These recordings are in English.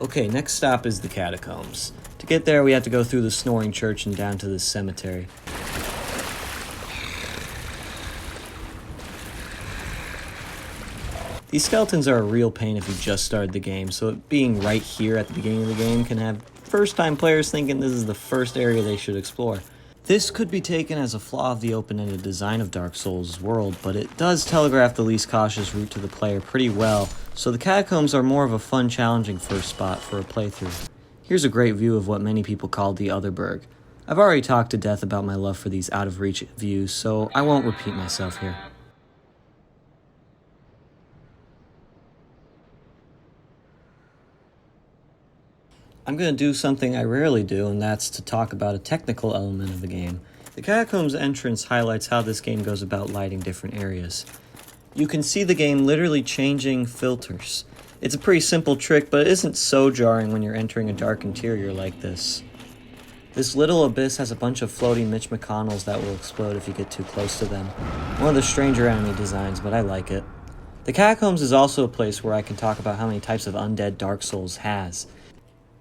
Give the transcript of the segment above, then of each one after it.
Okay, next stop is the Catacombs. To get there, we have to go through the Snoring Church and down to this cemetery. These skeletons are a real pain if you just started the game, so it being right here at the beginning of the game can have first-time players thinking this is the first area they should explore. This could be taken as a flaw of the open-ended design of Dark Souls' world, but it does telegraph the least cautious route to the player pretty well, so the Catacombs are more of a fun, challenging first spot for a playthrough. Here's a great view of what many people call the Otherberg. I've already talked to death about my love for these out-of-reach views, so I won't repeat myself here. I'm going to do something I rarely do, and that's to talk about a technical element of the game. The Catacombs entrance highlights how this game goes about lighting different areas. You can see the game literally changing filters. It's a pretty simple trick, but it isn't so jarring when you're entering a dark interior like this. This little abyss has a bunch of floating Mitch McConnells that will explode if you get too close to them. One of the stranger enemy designs, but I like it. The Catacombs is also a place where I can talk about how many types of undead Dark Souls has.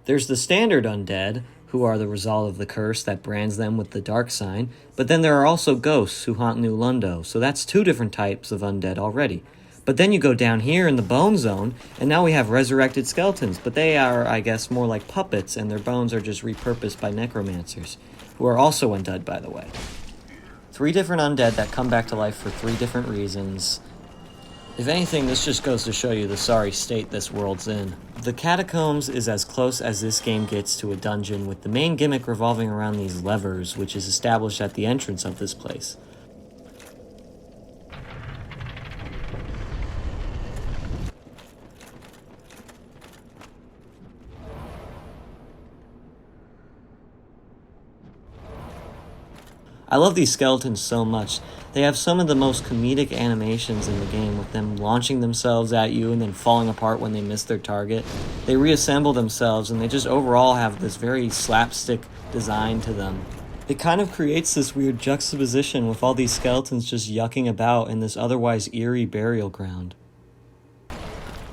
There's the standard undead, who are the result of the curse that brands them with the dark sign, but then there are also ghosts who haunt New Lundo, so that's two different types of undead already. But then you go down here in the bone zone, and now we have resurrected skeletons, but they are, I guess, more like puppets, and their bones are just repurposed by necromancers, who are also undead, by the way. 3 different undead that come back to life for 3 different reasons. If anything, this just goes to show you the sorry state this world's in. The Catacombs is as close as this game gets to a dungeon, with the main gimmick revolving around these levers, which is established at the entrance of this place. I love these skeletons so much. They have some of the most comedic animations in the game, with them launching themselves at you and then falling apart when they miss their target. They reassemble themselves, and they just overall have this very slapstick design to them. It kind of creates this weird juxtaposition with all these skeletons just yucking about in this otherwise eerie burial ground.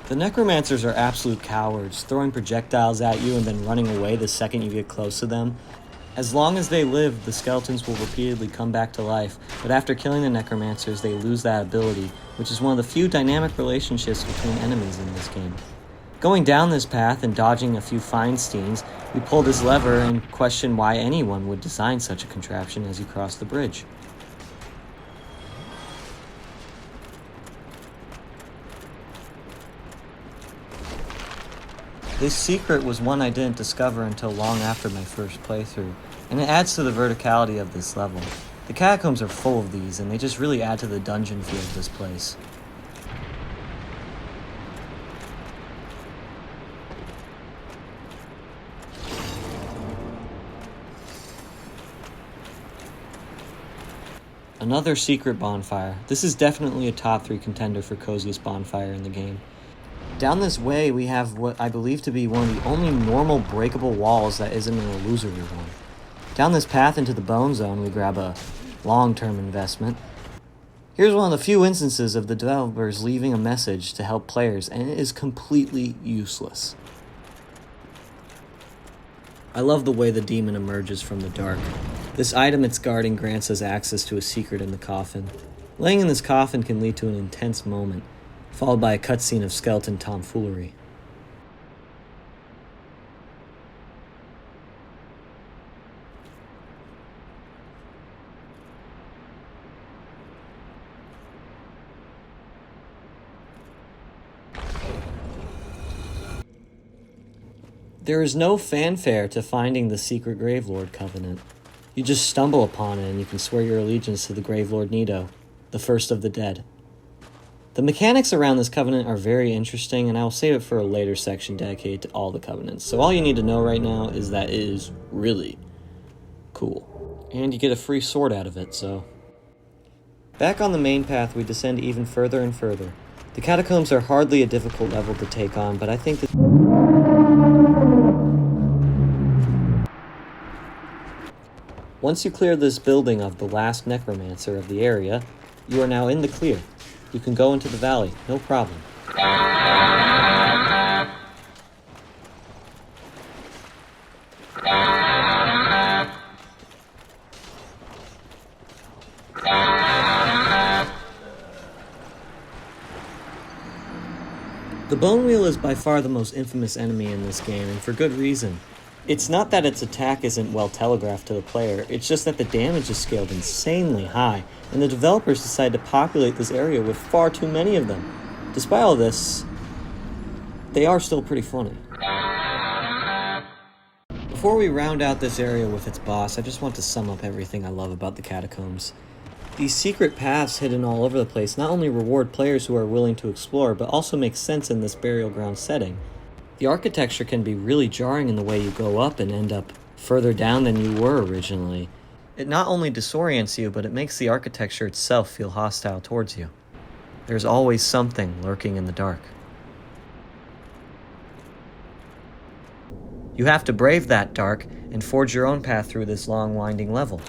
The necromancers are absolute cowards, throwing projectiles at you and then running away the second you get close to them. As long as they live, the skeletons will repeatedly come back to life, but after killing the necromancers, they lose that ability, which is one of the few dynamic relationships between enemies in this game. Going down this path and dodging a few Feinsteins, we pull this lever and question why anyone would design such a contraption as you cross the bridge. This secret was one I didn't discover until long after my first playthrough, and it adds to the verticality of this level. The Catacombs are full of these, and they just really add to the dungeon feel of this place. Another secret bonfire. This is definitely a top 3 contender for coziest bonfire in the game. Down this way, we have what I believe to be one of the only normal breakable walls that isn't an illusory one. Down this path into the bone zone, we grab a long-term investment. Here's one of the few instances of the developers leaving a message to help players, and it is completely useless. I love the way the demon emerges from the dark. This item it's guarding grants us access to a secret in the coffin. Laying in this coffin can lead to an intense moment, followed by a cutscene of skeleton tomfoolery. There is no fanfare to finding the secret Gravelord Covenant. You just stumble upon it and you can swear your allegiance to the Gravelord Nito, the first of the dead. The mechanics around this covenant are very interesting, and I will save it for a later section dedicated to all the covenants. So all you need to know right now is that it is really cool. And you get a free sword out of it, so... Back on the main path, we descend even further and further. The Catacombs are hardly a difficult level to take on, but I think that... Once you clear this building of the last necromancer of the area, you are now in the clear. You can go into the valley, no problem. The bone wheel is by far the most infamous enemy in this game, and for good reason. It's not that its attack isn't well telegraphed to the player, it's just that the damage is scaled insanely high, and the developers decided to populate this area with far too many of them. Despite all this, they are still pretty funny. Before we round out this area with its boss, I just want to sum up everything I love about the Catacombs. These secret paths hidden all over the place not only reward players who are willing to explore, but also make sense in this burial ground setting. The architecture can be really jarring in the way you go up and end up further down than you were originally. It not only disorients you, but it makes the architecture itself feel hostile towards you. There's always something lurking in the dark. You have to brave that dark and forge your own path through this long, winding level.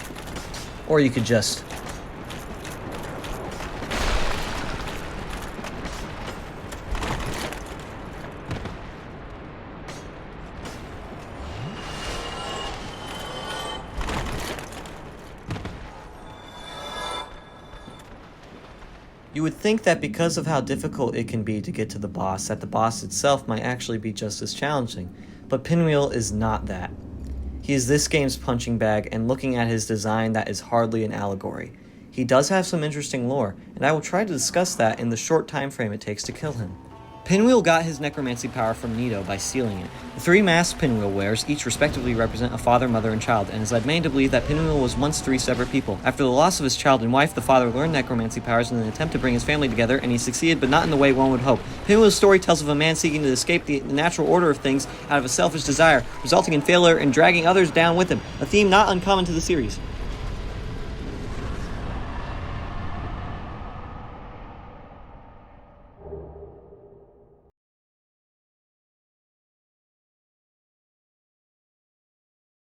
Or you could just You would think that because of how difficult it can be to get to the boss, that the boss itself might actually be just as challenging. But Pinwheel is not that. He is this game's punching bag, and looking at his design, that is hardly an allegory. He does have some interesting lore, and I will try to discuss that in the short time frame it takes to kill him. Pinwheel got his necromancy power from Nito by stealing it. The three masks Pinwheel wears each respectively represent a father, mother, and child, and is led many to believe that Pinwheel was once three separate people. After the loss of his child and wife, the father learned necromancy powers in an attempt to bring his family together, and he succeeded, but not in the way one would hope. Pinwheel's story tells of a man seeking to escape the natural order of things out of a selfish desire, resulting in failure and dragging others down with him, a theme not uncommon to the series.